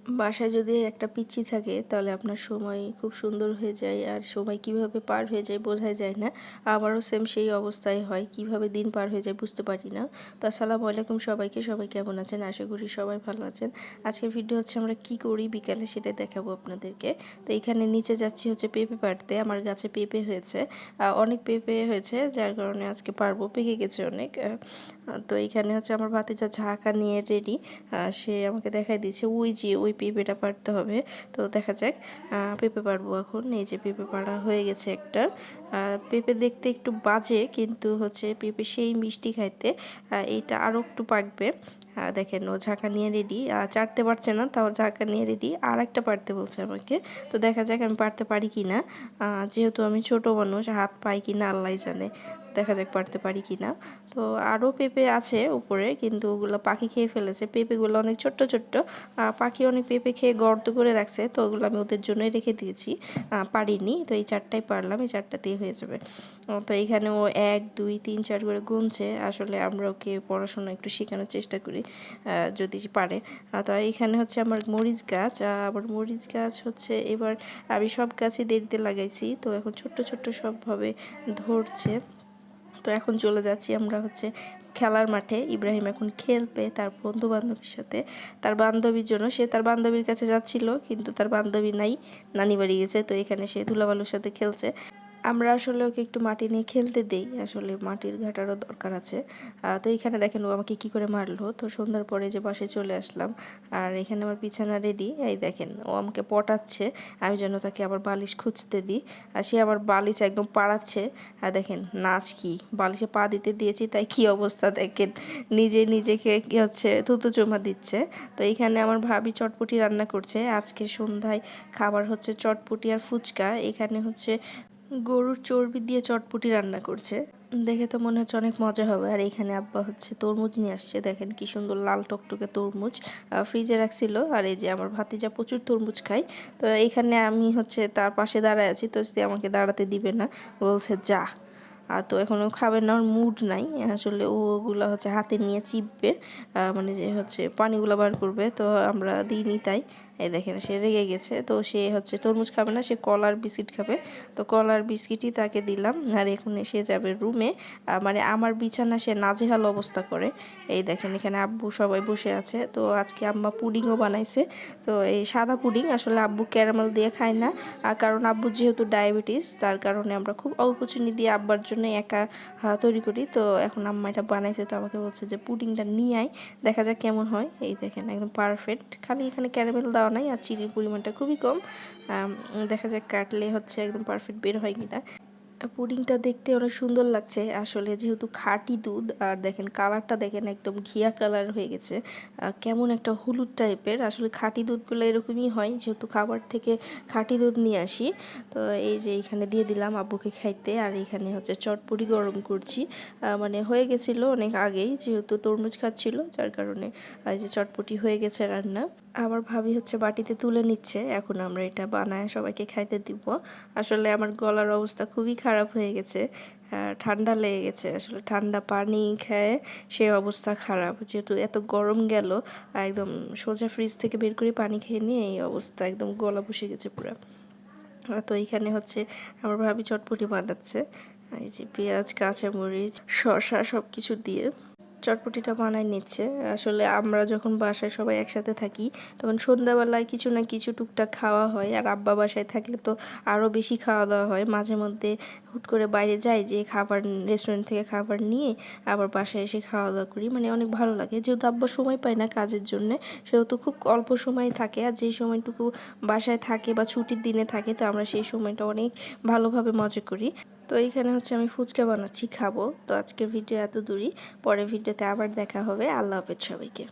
বাসায় যদি একটা পিচ্চি থাকে তাহলে আপনার সময় খুব সুন্দর হয়ে যায়, আর সময় কিভাবে পার হয়ে যায় বোঝাই যায় না। আমারও সেম সেই অবস্থায় হয়, কিভাবে দিন পার হয়ে যায় বুঝতে পারি না। তো আসসালামু আলাইকুম সবাইকে, সবাই কেমন আছেন? আশা করি সবাই ভালো আছেন। আজকের ভিডিও হচ্ছে আমরা কি করি বিকালে সেটাই দেখাবো আপনাদেরকে। তো এখানে নিচে যাচ্ছি হচ্ছে পেঁপে পাড়তে। আমার গাছে পেঁপে হয়েছে, অনেক পেঁপে হয়েছে, যার কারণে আজকে পারবো, পেকে গেছে অনেক। তো এখানে হচ্ছে আমার ভাতিজা ঝাঁকা নিয়ে রেডি। সে আমাকে দেখাই দিচ্ছে ওই যে ওই পেঁপেটা পাড়তে হবে। তো দেখা যাক, পেঁপে পাড়বো এখন। এই যে পেঁপে পাড়া হয়ে গেছে একটা। পেঁপে দেখতে একটু বাজে, কিন্তু হচ্ছে পেঁপে সেই মিষ্টি খাইতে। এইটা আরও একটু পাকবে। দেখেন ও ঝাঁকা নিয়ে রেডি, চাটতে পারছে না, তাও ঝাঁকা নিয়ে রেডি, আর একটা পারতে বলছে আমাকে। তো দেখা যাক আমি পারতে পারি কি না। যেহেতু আমি ছোট মানুষ, হাত পাই কি না আল্লাহ জানে। দেখা যাক পারতে পারি কি না। তো আরও পেঁপে আছে উপরে, কিন্তু ওগুলো পাখি খেয়ে ফেলেছে। পেঁপেগুলো অনেক ছোট্ট ছোট্ট, পাখি অনেক পেঁপে খেয়ে গর্ত করে রাখছে, তো ওগুলো আমি ওদের জন্যই রেখে দিয়েছি। পারিনি, তো এই চারটাই পারলাম, এই চারটাতেই হয়ে যাবে। তো এখানে ও 1 2 3 4 করে গুনছে। আসলে আমরা ওকে পড়াশোনা একটু শেখানোর চেষ্টা করি, যদি পারে। তো এখানে হচ্ছে আমার মরিচ গাছ। আবার মরিচ গাছ হচ্ছে এবার আমি সব গাছই দেরিতে লাগাইছি, তো এখন ছোট্ট ছোট্ট সবভাবে ধরছে। তো এখন চলে যাচ্ছি আমরা হচ্ছে খেলার মাঠে। ইব্রাহিম এখন খেলবে তার বন্ধু বান্ধবীর সাথে, তার বান্ধবীর জন্য। সে তার বান্ধবীর কাছে যাচ্ছিল, কিন্তু তার বান্ধবী নাই, নানি বাড়ি গেছে। তো এখানে সে ধুলাবালুর সাথে খেলছে। আমরা আসলে ওকে একটু মাটি নিয়ে খেলতে দেই, আসলে মাটির ঘাটারও দরকার আছে। তো এখানে দেখেন ও আমাকে কি করে মারলো। তো সন্ধ্যার পরে যে বাসায় চলে আসলাম, আর এখানে আমার বিছানা রেডি। এই দেখেন ও আমাকে পটাচ্ছে, আমি যেন তাকে আবার বালিশ খুঁজতে দিই। আর সে আমার বালিশ একদম পাড়াচ্ছে। আর দেখেন নাচ কি, বালিশে পা দিতে দিয়েছি তাই কি অবস্থা দেখেন, নিজে নিজেকে কি হচ্ছে থুতু চুমা দিচ্ছে। তো এখানে আমার ভাবি চটপটি রান্না করছে। আজকে সন্ধ্যায় খাবার হচ্ছে চটপটি আর ফুচকা। এখানে হচ্ছে গরুর চর্বি দিয়ে চটপটি রান্না করছে, দেখে তো মনে হচ্ছে অনেক মজা হবে। আর এখানে আব্বা হচ্ছে তরমুজ নিয়ে আসছে, দেখেন কি সুন্দর লাল টকটকে তরমুজ, ফ্রিজে রাখছিল। আর এই যে আমার ভাতিজা প্রচুর তরমুজ খায়। তো এখানে আমি হচ্ছে তার পাশে দাঁড়ায় আছি, তো সে আমাকে দাঁড়াতে দিবে না, বলছে যা। তো এখন ও খাবে না, ওর মুড নাই আসলে। ওগুলো হচ্ছে হাতে নিয়ে চিপবে, মানে যে হচ্ছে পানিগুলো বার করবে, তো আমরা দিইনি তাই। এই দেখেন সে রেগে গেছে। তো সে হচ্ছে তরমুজ খাবে না, সে কলার বিস্কিট খাবে। তো কলার বিস্কিটই তাকে দিলাম। আর এখন সে যাবে রুমে। মানে আমার বিছানা সে নাজেহাল অবস্থা করে। এই দেখেন এখানে আব্বু সবাই বসে আছে। তো আজকে আম্মা পুডিংও বানাইছে। তো এই সাদা পুডিং, আসলে আব্বু ক্যারামেল দিয়ে খায় না, কারণ আব্বু যেহেতু ডায়াবেটিস, তার কারণে আমরা খুব অল্প চিনি দিয়ে আব্বার জন্য একা তৈরি করি। তো এখন আম্মা এটা বানাইছে, তো আমাকে বলছে যে পুডিংটা নিয়ে আয়, দেখা যাক কেমন হয়। এই দেখেন একদম পারফেক্ট, খালি এখানে ক্যারামেল দেওয়া নাই, আর চিনির পরিমাণটা খুবই কম। দেখা যাক কাটলে হচ্ছে একদম পারফেক্ট বের হয় কিনা। পুডিংটা দেখতে অনেক সুন্দর লাগছে আসলে, যেহেতু খাঁটি দুধ। আর দেখেন কালারটা দেখেন একদম ঘিয়া কালার হয়ে গেছে, কেমন একটা হলুদ টাইপের। আসলে খাঁটি দুধগুলো এরকমই হয়, যেহেতু খাবার থেকে খাঁটি দুধ নিয়ে আসি। তো এই যে এখানে দিয়ে দিলাম আব্বুকে খাইতে। আর এখানে হচ্ছে চটপটি গরম করছি, মানে হয়ে গেছিলো অনেক আগেই, যেহেতু তরমুজ খাচ্ছিল, যার কারণে এই যে চটপটি হয়ে গেছে রান্না। আবার ভাবি হচ্ছে বাটিতে তুলে নিচ্ছে, এখন আমরা এটা বানায় সবাইকে খাইতে দিব। আসলে আমার গলার অবস্থা খুবই খারাপ হয়ে গেছে, ঠান্ডা লেগে গেছে। আসলে ঠান্ডা পানি খেয়ে সে অবস্থা খারাপ, যেহেতু এত গরম গেল, একদম সোজা ফ্রিজ থেকে বের করে পানি খেয়ে নিয়ে এই অবস্থা, একদম গলা বসে গেছে পুরো। তো এইখানে হচ্ছে আমার ভাবি চটপটি বানাচ্ছে, এই যে পেঁয়াজ কাঁচামরিচ শসা সব কিছু দিয়ে চটপটিটা বানায় নিচ্ছে। আসলে আমরা যখন বাসায় সবাই একসাথে থাকি, তখন সন্ধ্যাবেলায় কিছু না কিছু টুকটাক খাওয়া হয়। আর আব্বা বাসায় থাকলে তো আরও বেশি খাওয়া দাওয়া হয়। মাঝে মধ্যে হুট করে বাইরে যাই, যে খাবার রেস্টুরেন্ট থেকে খাবার নিয়ে আবার বাসায় এসে খাওয়া দাওয়া করি, মানে অনেক ভালো লাগে। যেহেতু আব্বা সময় পায় না কাজের জন্যে, সেহেতু খুব অল্প সময় থাকে। আর যেই সময়টুকু বাসায় থাকে বা ছুটির দিনে থাকে, তো আমরা সেই সময়টা অনেক ভালোভাবে মজা করি। তো এইখানে হচ্ছে আমি ফুচকা বানাচ্ছি, খাবো। তো আজকের ভিডিও এত দূরই, পরের ভিডিওতে আবার দেখা হবে। আল্লাহ হাফেজ সবাইকে।